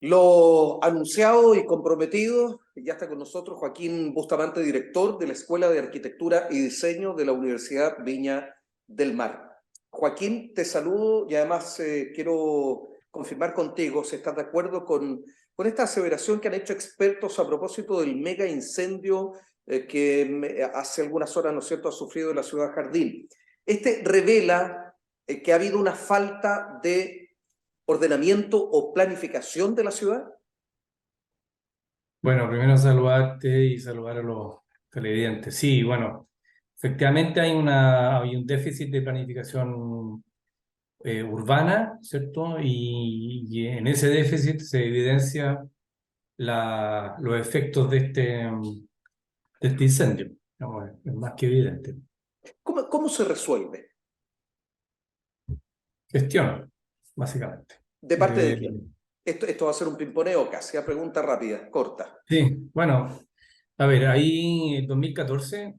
Lo anunciado y comprometido, ya está con nosotros Joaquín Bustamante, director de la Escuela de Arquitectura y Diseño de la Universidad Viña del Mar. Joaquín, te saludo y además quiero confirmar contigo si estás de acuerdo con esta aseveración que han hecho expertos a propósito del mega incendio que hace algunas horas, ¿no es cierto?, ha sufrido la ciudad Jardín. Este revela que ha habido una falta de ordenamiento o planificación de la ciudad. Bueno, primero saludarte y saludar a los televidentes. Sí, bueno, efectivamente hay un déficit de planificación urbana, ¿cierto? Y en ese déficit se evidencia los efectos de este incendio. Digamos, es más que evidente. ¿Cómo se resuelve? Gestión, básicamente. ¿De parte de Eh, quién? Esto va a ser un pimponeo casi, a pregunta rápida, corta. sí, bueno, a ver, ahí en 2014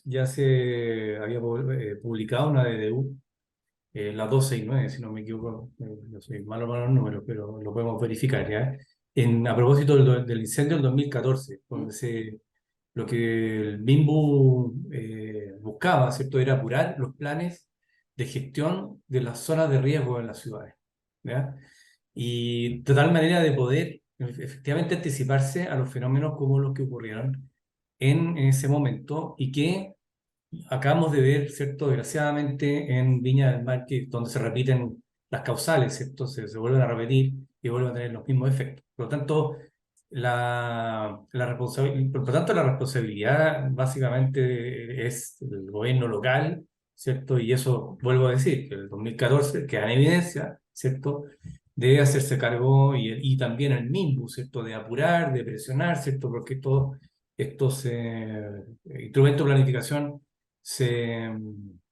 ya se había publicado una DDU, la 269, si no me equivoco. Yo soy malo para los números, pero lo podemos verificar, ¿ya? A propósito del incendio del 2014, ¿Mm? lo que el BIMBU buscaba, ¿cierto?, era apurar los planes de gestión de las zonas de riesgo en las ciudades, ¿ya? Y de tal manera de poder efectivamente anticiparse a los fenómenos como los que ocurrieron en ese momento y que acabamos de ver, ¿cierto? Desgraciadamente en Viña del Mar, donde se repiten las causales, ¿cierto? Se vuelven a repetir y vuelven a tener los mismos efectos. Por lo tanto, la responsabilidad básicamente es del gobierno local, ¿cierto? Y eso vuelvo a decir, que el 2014 queda en evidencia, ¿cierto? Debe hacerse cargo y también el MIMBU, ¿cierto? De apurar, de presionar, ¿cierto? Porque estos instrumentos de planificación se,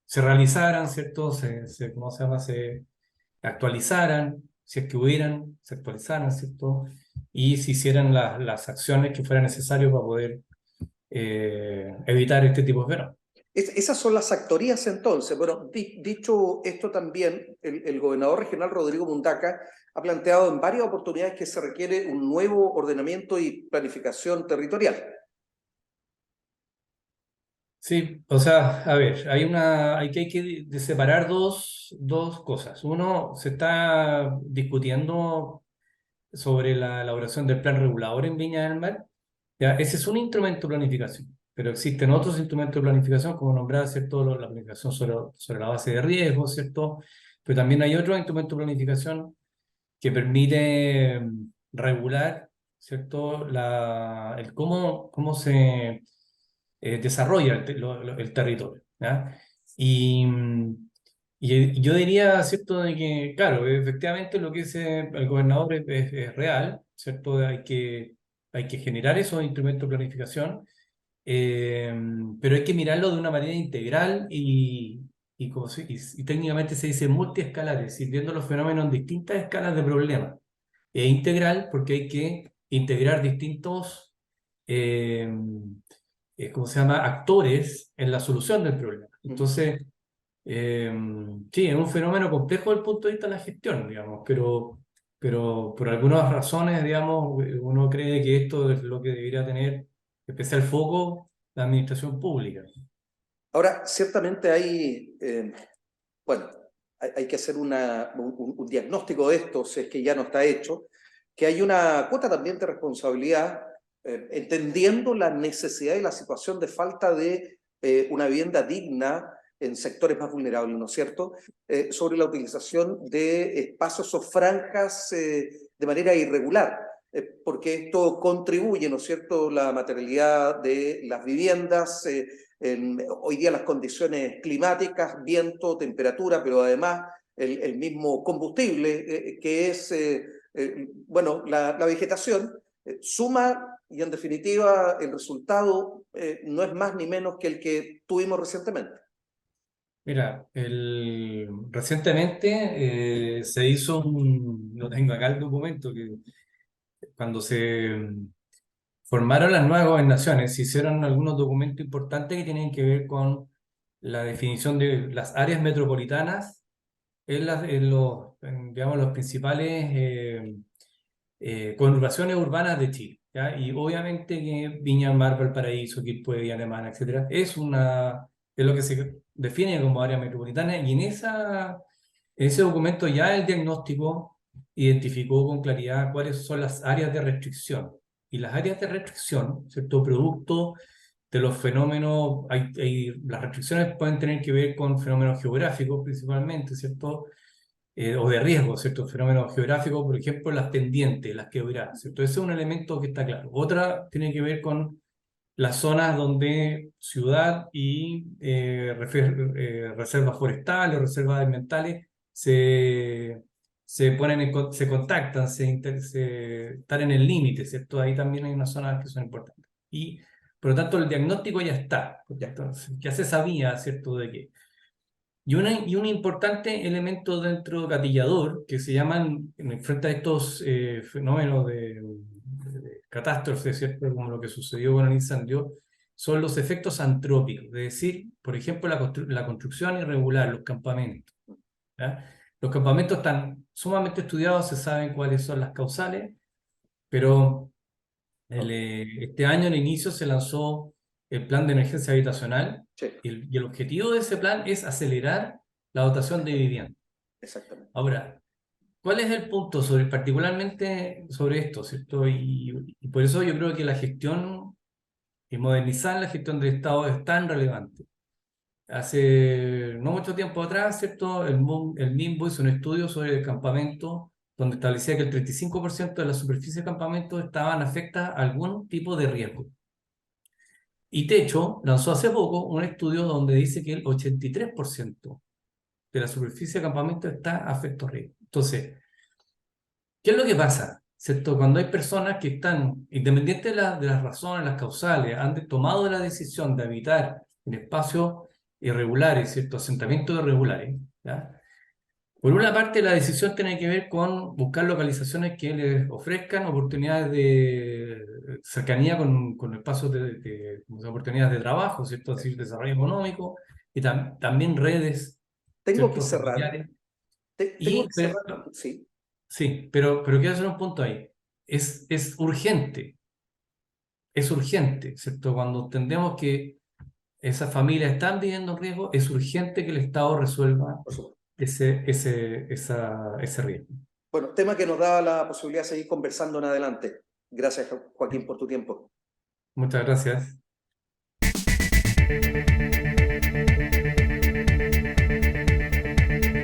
se realizaran, ¿cierto? ¿Cómo se llama? Se actualizaran, si es que hubieran, se actualizaran, ¿cierto? Y se hicieran las acciones que fueran necesarias para poder evitar este tipo de fenómenos. Esas son las actorías entonces. Bueno, dicho esto también, el gobernador regional Rodrigo Mundaca ha planteado en varias oportunidades que se requiere un nuevo ordenamiento y planificación territorial. Sí, o sea, a ver, hay que separar dos cosas. Uno, se está discutiendo sobre la elaboración del plan regulador en Viña del Mar. Ya, ese es un instrumento de planificación, pero existen otros instrumentos de planificación, como nombrar, ¿cierto?, la planificación sobre la base de riesgo, ¿cierto? Pero también hay otro instrumento de planificación que permite regular, ¿cierto?, el cómo se desarrolla el territorio, ¿ya? Y, y yo diría, ¿cierto?, de que, claro, efectivamente lo que dice el gobernador es real, ¿cierto? Hay que generar esos instrumentos de planificación, eh, pero hay que mirarlo de una manera integral y técnicamente se dice multiescalar, es decir, viendo los fenómenos en distintas escalas de problema. E integral porque hay que integrar distintos eh, ¿cómo se llama?, actores en la solución del problema. Entonces, eh, sí, es un fenómeno complejo desde el punto de vista de la gestión, digamos, pero por algunas razones, digamos, uno cree que esto es lo que debería tener especial foco la administración pública. Ahora, ciertamente bueno, hay que hacer un diagnóstico de esto, si es que ya no está hecho, que hay una cuota también de responsabilidad, entendiendo la necesidad y la situación de falta de una vivienda digna en sectores más vulnerables, ¿no es cierto?, sobre la utilización de espacios o franjas de manera irregular, porque esto contribuye, ¿no es cierto?, la materialidad de las viviendas, hoy día las condiciones climáticas, viento, temperatura, pero además el mismo combustible, que es, bueno, la vegetación, suma y en definitiva el resultado no es más ni menos que el que tuvimos recientemente. Mira, recientemente se hizo lo tengo acá el documento, que cuando se formaron las nuevas gobernaciones, se hicieron algunos documentos importantes que tienen que ver con la definición de las áreas metropolitanas digamos, los principales conurbaciones urbanas de Chile, ¿ya? Y obviamente que Viña del Mar, Valparaíso, Quilpué, Villa Alemana, etcétera, es lo que se define como área metropolitana, y en ese documento ya el diagnóstico identificó con claridad cuáles son las áreas de restricción. Y las áreas de restricción, ¿cierto? Producto de los fenómenos, las restricciones pueden tener que ver con fenómenos geográficos principalmente, ¿cierto? O de riesgo, ¿cierto? Fenómenos geográficos, por ejemplo, las pendientes, las quebradas, ¿cierto? Ese es un elemento que está claro. Otra tiene que ver con las zonas donde ciudad y reservas forestales, reservas ambientales se ponen se contactan, están en el límite, ¿cierto? Ahí también hay unas zonas que son importantes. Y por lo tanto el diagnóstico ya está, entonces, ya se sabía, ¿cierto? De que y un importante elemento dentro gatillador que se llaman, frente a estos fenómenos de catástrofes, ¿cierto? Como lo que sucedió con el incendio, son los efectos antrópicos, es decir, por ejemplo, la construcción irregular, los campamentos, ¿ya? Los campamentos están sumamente estudiados, se saben cuáles son las causales, pero este año, al inicio, se lanzó el plan de emergencia habitacional Sí, y el objetivo de ese plan es acelerar la dotación de vivienda. exactamente. Ahora, ¿cuál es el punto particularmente sobre esto, ¿cierto? Y por eso yo creo que la gestión y modernizar la gestión del Estado es tan relevante. Hace no mucho tiempo atrás, ¿cierto? El MIMBO hizo un estudio sobre el campamento donde establecía que el 35% de la superficie de campamentos estaban afectadas a algún tipo de riesgo. Y Techo lanzó hace poco un estudio donde dice que el 83% de la superficie de campamento está afecto a riesgo. Entonces, ¿qué es lo que pasa? ¿Cierto? Cuando hay personas que están, independientes de las razones, las causales, han tomado la decisión de habitar en espacios irregulares, ¿cierto? Asentamientos irregulares, ¿ya? Por una parte, la decisión tiene que ver con buscar localizaciones que les ofrezcan oportunidades de cercanía con espacios de oportunidades de trabajo, ¿cierto? Es decir, desarrollo económico y también redes, Tengo que ¿cierto? cerrar. Familiares. Tengo que Y, cerrar. Sí. sí, pero quiero hacer un punto ahí. Es urgente, ¿cierto? Cuando entendemos que esas familias están viviendo en riesgo, es urgente que el Estado resuelva Por supuesto. ese riesgo. Bueno, tema que nos da la posibilidad de seguir conversando en adelante. Gracias, Joaquín, por tu tiempo. Muchas gracias.